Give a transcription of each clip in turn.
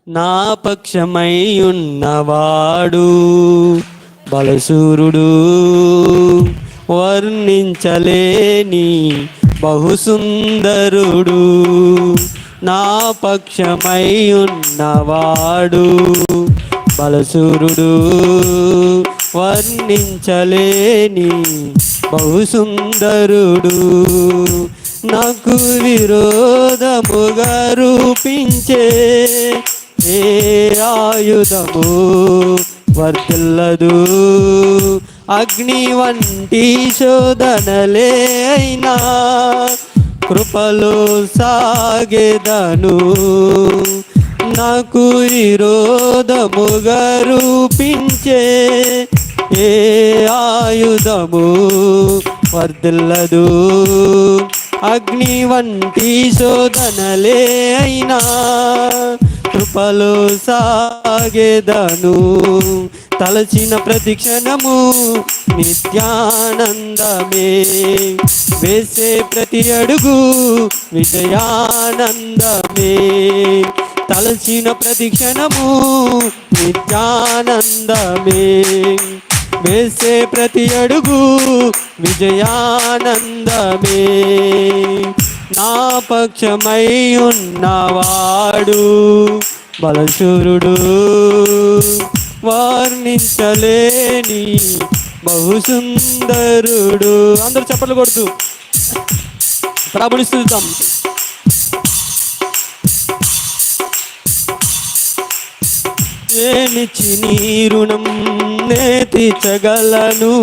నా పక్షమై ఉన్నవాడు బలశూరుడు, వర్ణించలేని బహుసుందరుడు. నా పక్షమై ఉన్నవాడు బలశూరుడు, వర్ణించలేని బహుసుందరుడు. నాకు విరోధముగా రూపించే ఏ ఆయుధము వర్తిల్లదు. అగ్ని వంటి శోధనలే అయినా కృపలో సాగెదను. నాకు విరోధముగా రూపించే ఏ ఆయుధము వర్తిల్లదు. అగ్ని వంటి శోధనలే అయినా కృపలో సాగెదను. తలచిన ప్రతి క్షణము నిత్యానందమే, వేసే ప్రతి అడుగు విజయానందమే. తలచిన ప్రతి క్షణము నిత్యానందమే, వేసే ప్రతి అడుగు విజయానందమే. నా పక్షమై ఉన్నవాడు బలశూరుడు, వర్ణించలేని బహుసుందరుడు. అందరూ చప్పట్లు కొడుతూ ప్రభుని స్తుతిద్దాం. ఏమిచ్చి నీ రుణం నే తీర్చగలను,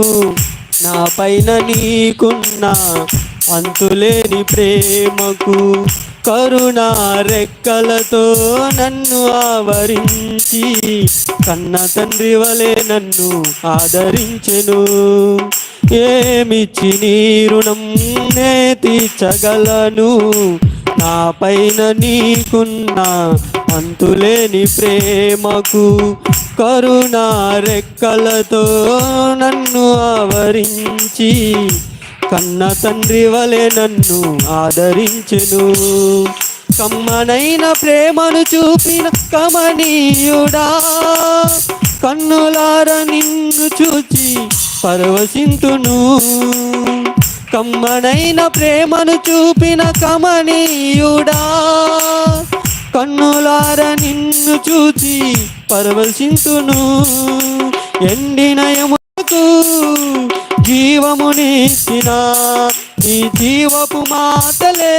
నా పైన నీకున్న అంతులేని ప్రేమకు. కరుణా రెక్కలతో నన్ను ఆవరించి కన్న తండ్రి వలె నన్ను ఆదరించెను. ఏమిచ్చి నీ రుణం నే తీర్చగలను, నా పైన నీకున్న అంతులేని ప్రేమకు. కరుణా రెక్కలతో నన్ను ఆవరించి కన్న తండ్రి వలె నన్ను ఆదరించెను. కమ్మనైన ప్రేమను చూపిన కమనీయుడా, కన్నులార నిన్ను చూచి పరవశింతును. కమ్మనైన ప్రేమను చూపిన కమనీయుడా, కన్నులార నిన్ను చూచి పరవశింతును. ఎండిన యమునకు జీవమునిచ్చిన నీ జీవపు మాటలే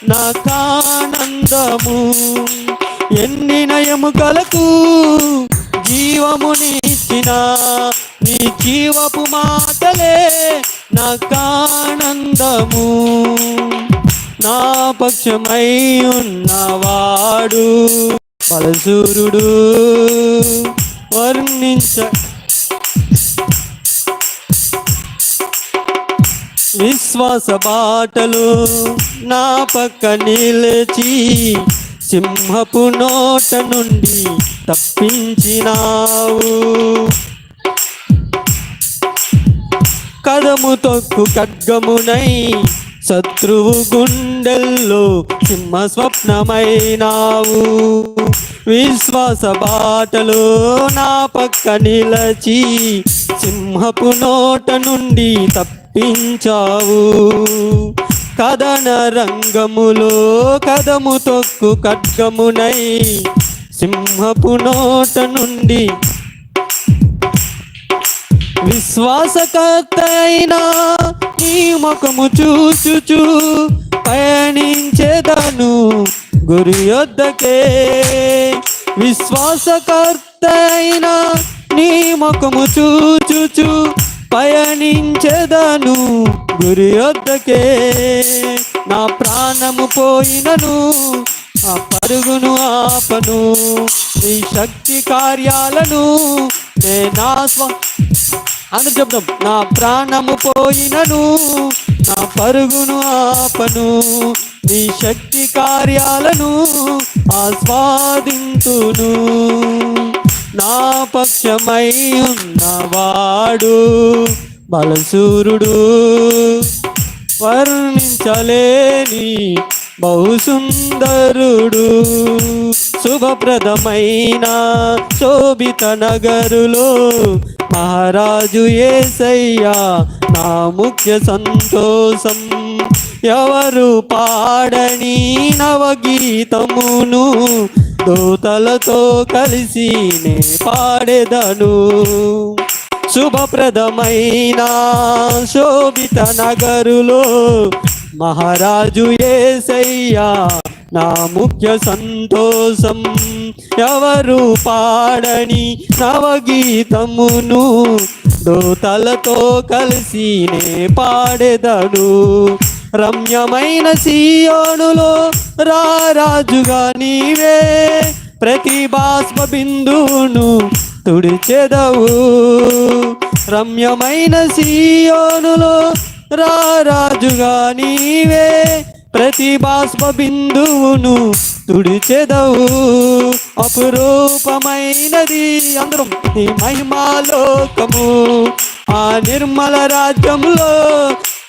నాకానందము. ఎండిన ఎముకలకు జీవమునిచ్చిన నీ జీవపు మాటలే నాకానందము. నా పక్షమై ఉన్నవాడు బలశూరుడు, విశ్వాస బాటలు నా పక్క నిలిచి సింహపు నోట నుండి తప్పించినావు. కదము తొక్కు ఖడ్గమునై శత్రువు గుండెల్లో సింహ స్వప్నమైనావు. విశ్వాస బాటలు నా పక్క నిలచి సింహపు నోట నుండి తప్పించావు. కదన రంగములో కదము తొక్కు ఖడ్గమునై సింహపు నోట నుండి విశ్వాసకర్త అయినా నీ ముఖము చూచుచు పయనించెదను గురి యొద్దకే. విశ్వాసకర్త అయినా నీ ముఖము చూచుచు పయనించెదను గురి యొద్దకే. నా ప్రాణము పోయినను ఆ పరుగును ఆపను, నీ శక్తి కార్యాలను అందరూ చెప్తాం. నా ప్రాణము పోయినను నా పరుగును ఆపను, నీ శక్తి కార్యాలను ఆస్వాదింతును. నా పక్షమై ఉన్నవాడు బలశూరుడు, వర్ణించలేని బహుసుందరుడు. శుభప్రదమైన శోభిత నగరులో మహారాజు యేసయ్యా నా ముఖ్య సంతోషం. ఎవరు పాడని నవగీతమును దూతలతో కలిసి నే పాడెదను. శుభప్రదమైన శోభిత నగరులో మహారాజు యేసయ్యా నా ముఖ్య సంతోషం. ఎవరు పాడని నవగీతమును దూతలతో కలిసి నే పాడెదను. రమ్యమైన సియోనులో రారాజుగా నీవే ప్రతి బాష్ప బిందువును తుడిచెదవు. రమ్యమైన సియోనులో రారాజుగా నీవే ప్రతి బాష్ప బిందువును తుడిచెదవు. అపురూపమైనది అందరం నీ మహిమాలోకము. ఆ నిర్మల రాజ్యంలో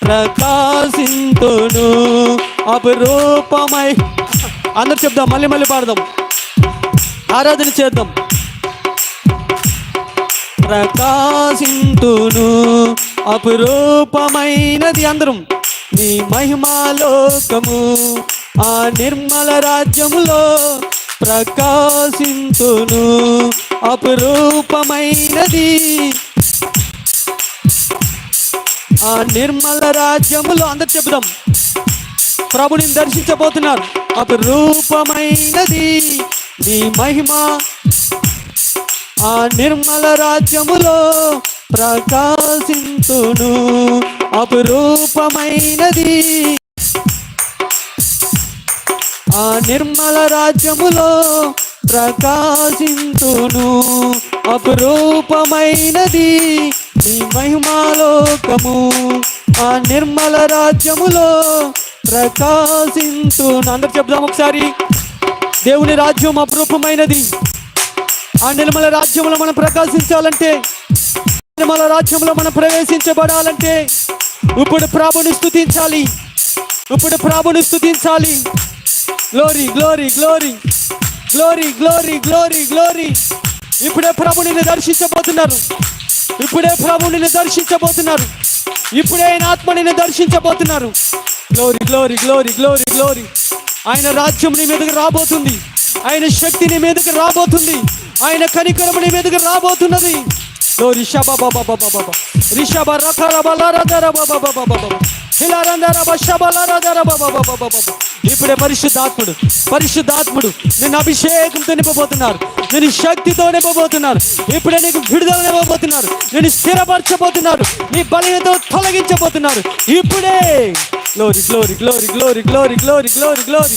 ప్రకాశింతును. అపురూపమై అందరు చెప్దాం, మళ్ళీ మళ్ళీ పాడదాం, ఆరాధన చేద్దాం. ప్రకాశింతును అపురూపమైనది అందరం నీ మహిమాలోకము. ఆ నిర్మల రాజ్యములో ప్రకాశింతును. అపురూపమైనది ఆ నిర్మల రాజ్యములో అందరు చెబుదాం. ప్రభుని దర్శించబోతున్నారు. అపురూపమైనది నీ మహిమ. ఆ నిర్మల రాజ్యములో ప్రకాశింతును. అపురూపమైనది ఆ నిర్మల రాజ్యములో ప్రకాశింతును. అపురూపమైనది నీ మహిమాలోకము. ఆ నిర్మల రాజ్యములో ప్రకాశింతును. అందరు చెప్దాం ఒకసారి. దేవుని రాజ్యం అపురూపమైనది. ఆ నిర్మల రాజ్యంలో మనం ప్రకాశించాలంటే, నిర్మల రాజ్యంలో మనం ప్రవేశించబడాలంటే ఇప్పుడు ప్రభుని స్తుతించాలి. ఇప్పుడు ప్రభుని స్తుతించాలి. Glory glory glory glory glory glory glory. ఇప్పుడే ప్రభుని దర్శించబోతున్నారు. ఇప్పుడే ప్రభుని దర్శించబోతున్నారు. ఇప్పుడే ఆయన ఆత్మని దర్శించబోతున్నారు. Glory glory glory glory glory. ఆయన రాజ్యం నీ మీదకి రాబోతుంది. ఆయన శక్తి నీ మీదకి రాబోతుంది. ఆయన కనికరము నీ మీదకి రాబోతున్నది. గ్లోరీ షబా బాబా బాబా బాబా రిషబ రఖరబలరదర బాబా బాబా బాబా హిలరందర బషబలరదర బాబా బాబా బాబా. ఇప్పుడే పరిశుద్ధాత్ముడు పరిశుద్ధాత్ముడు నిన్ను అభిషేకంతో నింపబోతున్నారు. నేను శక్తితో నింపబోతున్నారు. ఇప్పుడే నీకు విడుదల నింపబోతున్నారు. నేను స్థిరపరచబోతున్నారు. నీ బలహీనతను తొలగించబోతున్నారు. ఇప్పుడే glory glory glory glory glory glory glory glory.